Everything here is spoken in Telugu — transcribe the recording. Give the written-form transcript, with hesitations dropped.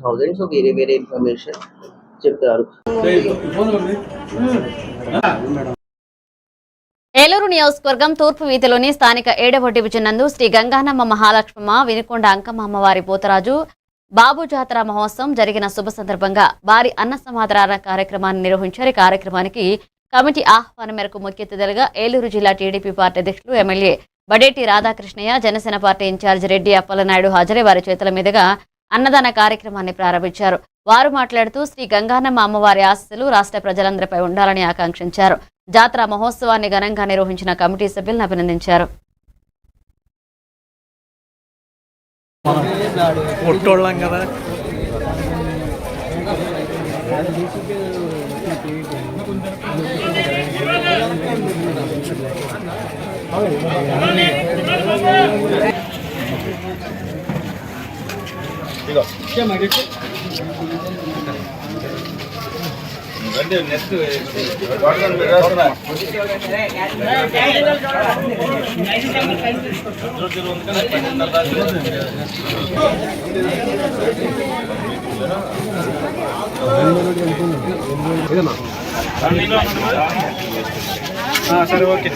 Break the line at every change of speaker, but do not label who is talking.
1000. సో వేరే వేరే ఇన్ఫర్మేషన్ చెప్తారు.
ఏలూరు నియోజకవర్గం తూర్పు వీధిలోని స్థానిక 7వ డివిజన్ నందు శ్రీ గంగానమ్మ మహాలక్ష్మమ్మ వినుకొండ అంకమ్మ అమ్మవారి పోతరాజు బాబు జాతర మహోత్సవం జరిగిన శుభ సందర్భంగా భారీ అన్న సమాధాన కార్యక్రమాన్ని నిర్వహించారు. ఈ కార్యక్రమానికి కమిటీ ఆహ్వానం మేరకు ముఖ్య అతిథులుగా ఏలూరు జిల్లా టీడీపీ పార్టీ అధ్యక్షులు MLA Badeti Radhakrishnaiah, Janasena party incharge Reddy Appalanaidu హాజరై వారి చేతుల మీదుగా అన్నదాన కార్యక్రమాన్ని ప్రారంభించారు. వారు మాట్లాడుతూ శ్రీ గంగానమ్మ అమ్మవారి ఆశీస్సులు రాష్ట్ర ప్రజలందరిపై ఉండాలని ఆకాంక్షించారు. జాతర మహోత్సవాన్ని ఘనంగా నిర్వహించిన కమిటీ సభ్యులను అభినందించారు.
సరే ఓకే